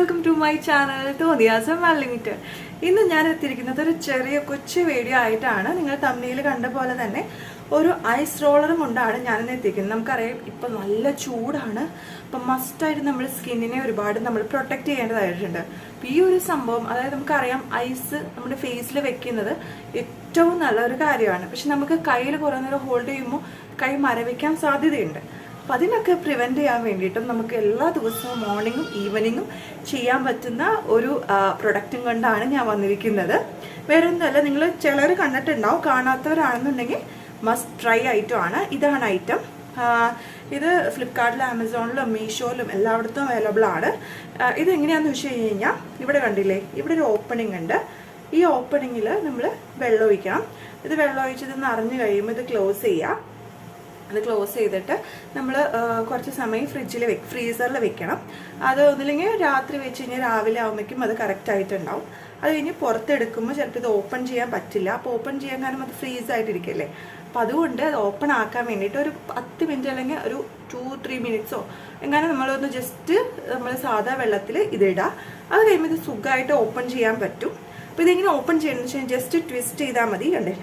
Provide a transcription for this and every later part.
Welcome to my channel തോന്നിയാസം unlimited. ഇന്ന് ഞാൻ എത്തിയിരിക്കുന്നത് ഒരു ചെറിയ കൊച്ചു വീഡിയോ ആയിട്ടാണ്. നിങ്ങൾ തമ്മിൽ കണ്ട പോലെ തന്നെ ഒരു ഐസ് റോളറും കൊണ്ടാണ് ഞാനിന്ന് എത്തിക്കുന്നത്. നമുക്കറിയാം ഇപ്പം നല്ല ചൂടാണ്, അപ്പം മസ്റ്റായിട്ട് നമ്മൾ സ്കിന്നിനെ ഒരുപാട് നമ്മൾ പ്രൊട്ടക്റ്റ് ചെയ്യേണ്ടതായിട്ടുണ്ട്. അപ്പം ഈ ഒരു സംഭവം, അതായത് നമുക്കറിയാം ഐസ് നമ്മുടെ ഫേസിൽ വെക്കുന്നത് ഏറ്റവും നല്ലൊരു കാര്യമാണ്. പക്ഷെ നമുക്ക് കയ്യിൽ കുറേ നേരം ഹോൾഡ് ചെയ്യുമ്പോൾ കൈ മരവിക്കാൻ സാധ്യതയുണ്ട്. അപ്പം അതിനൊക്കെ പ്രിവെൻറ്റ് ചെയ്യാൻ വേണ്ടിയിട്ടും നമുക്ക് എല്ലാ ദിവസവും മോർണിംഗും ഈവനിങ്ങും ചെയ്യാൻ പറ്റുന്ന ഒരു പ്രൊഡക്റ്റും കൊണ്ടാണ് ഞാൻ വന്നിരിക്കുന്നത്. വേറെ ഒന്നുമല്ല, നിങ്ങൾ ചിലർ കണ്ടിട്ടുണ്ടാവും, കാണാത്തവരാണെന്നുണ്ടെങ്കിൽ മസ്റ്റ് ട്രൈ ഐറ്റം ആണ്. ഇതാണ് ഐറ്റം. ഇത് ഫ്ലിപ്കാർട്ടിലും ആമസോണിലും മീഷോയിലും എല്ലായിടത്തും അവൈലബിൾ ആണ്. ഇതെങ്ങനെയാണെന്ന് വെച്ച് കഴിഞ്ഞാൽ, ഇവിടെ കണ്ടില്ലേ, ഇവിടെ ഒരു ഓപ്പണിംഗ് ഉണ്ട്. ഈ ഓപ്പണിങ്ങിൽ നമ്മൾ വെള്ളം ഒഴിക്കണം. ഇത് വെള്ളം ഒഴിച്ചത് നിറഞ്ഞു കഴിയുമ്പോൾ ഇത് ക്ലോസ് ചെയ്യുക. അത് ക്ലോസ് ചെയ്തിട്ട് നമ്മൾ കുറച്ച് സമയം ഫ്രീസറിൽ വെക്കണം. അത് ഒന്നില്ലെങ്കിൽ രാത്രി വെച്ച് കഴിഞ്ഞാൽ രാവിലെ ആകുമ്പോഴേക്കും അത് കറക്റ്റ് ആയിട്ടുണ്ടാവും. അത് കഴിഞ്ഞ് പുറത്തെടുക്കുമ്പോൾ ചിലപ്പോൾ ഇത് ഓപ്പൺ ചെയ്യാൻ പറ്റില്ല. അപ്പോൾ ഓപ്പൺ ചെയ്യാൻ കാരണം അത് ഫ്രീസ് ആയിട്ടിരിക്കല്ലേ. അപ്പോൾ അതുകൊണ്ട് അത് ഓപ്പൺ ആക്കാൻ വേണ്ടിയിട്ട് ഒരു 10 മിനിറ്റ് അല്ലെങ്കിൽ ഒരു 2-3 മിനിറ്റ്സോ എങ്ങനെ നമ്മളൊന്ന് ജസ്റ്റ് നമ്മൾ സാധാ വെള്ളത്തിൽ ഇതിടുക. അത് കഴിയുമ്പോൾ ഇത് സുഖമായിട്ട് ഓപ്പൺ ചെയ്യാൻ പറ്റും. അപ്പോൾ ഇതിങ്ങനെ ഓപ്പൺ ചെയ്യണമെന്ന് വെച്ചാൽ ജസ്റ്റ് ട്വിസ്റ്റ് ചെയ്താൽ മതി. കണ്ടേ,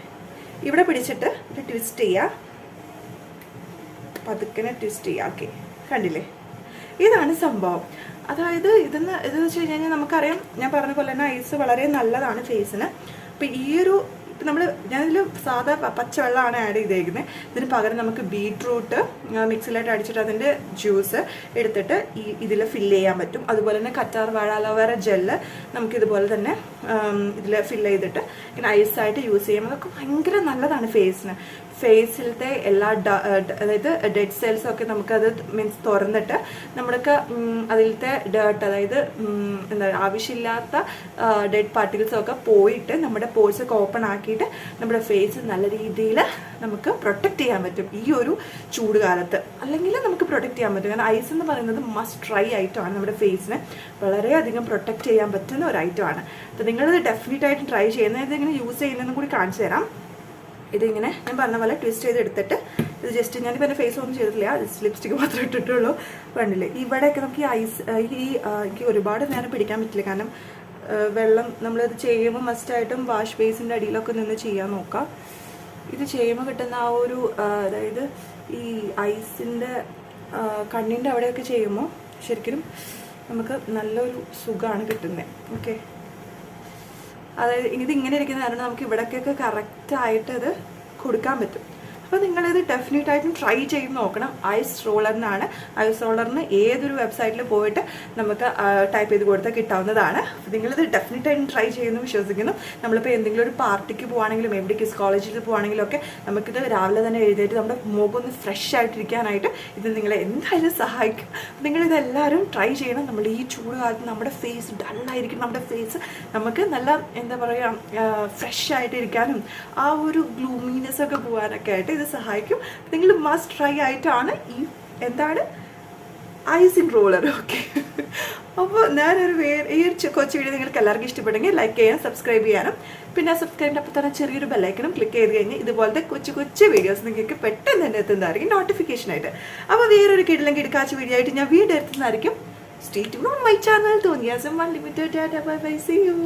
ഇവിടെ പിടിച്ചിട്ട് ഇത് ട്വിസ്റ്റ് ചെയ്യുക, പതുക്കനെ ട്വിസ്റ്റ് ചെയ്യുക. ഓക്കെ, കണ്ടില്ലേ, ഇതാണ് സംഭവം. അതായത് ഇതെന്ന് വെച്ച് കഴിഞ്ഞാൽ നമുക്കറിയാം, ഞാൻ പറഞ്ഞ പോലെ തന്നെ ഐസ് വളരെ നല്ലതാണ് ഫേസിന്. അപ്പം ഈ ഒരു ഞാനിതിൽ സാധാ പച്ചവെള്ളമാണ് ആഡ് ചെയ്തേക്കുന്നത്. ഇതിന് പകരം നമുക്ക് ബീട്രൂട്ട് മിക്സിയിലായിട്ട് അടിച്ചിട്ട് അതിൻ്റെ ജ്യൂസ് എടുത്തിട്ട് ഇതിൽ ഫില്ല് ചെയ്യാൻ പറ്റും. അതുപോലെ തന്നെ കറ്റാർ വാഴ അലോവേറ ജെല്ല് നമുക്കിതുപോലെ തന്നെ ഇതിൽ ഫില്ല് ചെയ്തിട്ട് ഇങ്ങനെ ഐസായിട്ട് യൂസ് ചെയ്യാം. അതൊക്കെ ഭയങ്കര നല്ലതാണ് ഫേസിന്. ഫേസിലത്തെ എല്ലാ അതായത് ഡെഡ് സെൽസൊക്കെ നമുക്കത് മീൻസ് തുറന്നിട്ട് നമ്മൾക്ക് അതിലത്തെ ഡേർട്ട്, അതായത് എന്താ ആവശ്യമില്ലാത്ത ഡെഡ് പാർട്ടിക്കിൾസൊക്കെ പോയിട്ട് നമ്മുടെ പോഴ്സൊക്കെ ഓപ്പൺ ആക്കിയിട്ട് നമ്മുടെ ഫേസ് നല്ല രീതിയിൽ നമുക്ക് പ്രൊട്ടക്റ്റ് ചെയ്യാൻ പറ്റും ഈ ഒരു ചൂട് കാലത്ത്. അല്ലെങ്കിൽ നമുക്ക് പ്രൊട്ടക്റ്റ് ചെയ്യാൻ പറ്റും. കാരണം ഐസ് എന്ന് പറയുന്നത് മസ്റ്റ് ട്രൈ ഐറ്റമാണ്. നമ്മുടെ ഫേസിനെ വളരെയധികം പ്രൊട്ടക്റ്റ് ചെയ്യാൻ പറ്റുന്ന ഒരു ഐറ്റമാണ്. അപ്പോൾ നിങ്ങളിത് ഡെഫിനറ്റായിട്ടും ട്രൈ ചെയ്യുന്നത്. ഇതിങ്ങനെ യൂസ് ചെയ്യുന്നതെന്നും കൂടി കാണിച്ചു തരാം. ഇതിങ്ങനെ ഞാൻ പറഞ്ഞ പോലെ ട്വിസ്റ്റ് ചെയ്ത് എടുത്തിട്ട് ഇത് ജസ്റ്റ് ഞാനിപ്പോൾ എൻ്റെ ഫേസ് ഒന്നും ചെയ്തിട്ടില്ല, ജസ്റ്റ് ലിപ്സ്റ്റിക്ക് മാത്രമേ ഇട്ടിട്ടുള്ളൂ. വേണ്ടില്ലേ, ഇവിടെയൊക്കെ നമുക്ക് ഈ ഐസ് എനിക്ക് ഒരുപാട് നേരം പിടിക്കാൻ പറ്റില്ല. കാരണം വെള്ളം നമ്മളിത് ചെയ്യുമ്പോൾ മസ്റ്റായിട്ടും വാഷ് ബേസിൻ്റെ അടിയിലൊക്കെ നിന്ന് ചെയ്യാൻ നോക്കാം. ഇത് ചെയ്യുമ്പോൾ കിട്ടുന്ന ആ ഒരു അതായത് ഈ ഐസിൻ്റെ കണ്ണിൻ്റെ അവിടെയൊക്കെ ചെയ്യുമ്പോൾ ശരിക്കും നമുക്ക് നല്ലൊരു സുഖമാണ് കിട്ടുന്നത്. ഓക്കെ, അതായത് ഇതിങ്ങനെ ഇരിക്കുന്ന കാരണം നമുക്ക് ഇവിടേക്കൊക്കെ കറക്റ്റായിട്ട് ഇത് കൊടുക്കാൻ പറ്റും. അപ്പോൾ നിങ്ങളിത് ഡെഫിനറ്റായിട്ടും ട്രൈ ചെയ്ത് നോക്കണം. ഐസ് റോളറിനാണ്. ഐസ് റോളറിന് ഏതൊരു വെബ്സൈറ്റിൽ പോയിട്ട് നമുക്ക് ടൈപ്പ് ചെയ്ത് കൊടുത്താൽ കിട്ടാവുന്നതാണ്. അപ്പോൾ നിങ്ങളിത് ഡെഫിനറ്റായിട്ടും ട്രൈ ചെയ്യുന്നു വിശ്വസിക്കുന്നു. നമ്മളിപ്പോൾ എന്തെങ്കിലും ഒരു പാർട്ടിക്ക് പോകുകയാണെങ്കിലും എവിടേക്ക് കോളേജിൽ പോകുകയാണെങ്കിലും ഒക്കെ നമുക്കിത് രാവിലെ തന്നെ എഴുതിയിട്ട് നമ്മുടെ മുഖം ഒന്ന് ഫ്രഷ് ആയിട്ടിരിക്കാനായിട്ട് ഇത് നിങ്ങളെ എന്തായാലും സഹായിക്കും. നിങ്ങളിതെല്ലാവരും ട്രൈ ചെയ്യണം. നമ്മൾ ഈ ചൂട് കാലത്ത് നമ്മുടെ ഫേസ് ഡള്ളായിരിക്കും, നമ്മുടെ ഫേസ് നമുക്ക് നല്ല എന്താ പറയുക ഫ്രഷ് ആയിട്ടിരിക്കാനും ആ ഒരു ഗ്ലൂമിനെസ് ഒക്കെ പോകാനൊക്കെ ആയിട്ട് ഇത് സഹായിക്കും. നിങ്ങൾ മസ്റ്റ് ട്രൈ ആയിട്ടാണ് ഈ എന്താണ് ഐസിങ് റോളർ. ഓക്കെ, അപ്പോൾ ഞാനൊരു ഈ ഒരു കൊച്ചു വീഡിയോ നിങ്ങൾക്ക് എല്ലാവർക്കും ഇഷ്ടപ്പെട്ടെങ്കിൽ ലൈക്ക് ചെയ്യാനും സബ്സ്ക്രൈബ് ചെയ്യാനും, പിന്നെ സബ്സ്ക്രൈബിൻ്റെ അപ്പോൾ തന്നെ ചെറിയൊരു ബെല്ലൈക്കനും ക്ലിക്ക് ചെയ്ത് കഴിഞ്ഞാൽ ഇതുപോലത്തെ കൊച്ചു വീഡിയോസ് നിങ്ങൾക്ക് പെട്ടെന്ന് തന്നെ എത്തുന്നതായിരിക്കും നോട്ടിഫിക്കേഷനായിട്ട്. അപ്പോൾ വേറൊരു കിടക്കാച്ച വീഡിയോ ആയിട്ട് ഞാൻ വീഡിയോ എത്തുന്നതായിരിക്കും. Stay tuned on my channel തോന്നിയാസം unlimited. Bye bye, see U.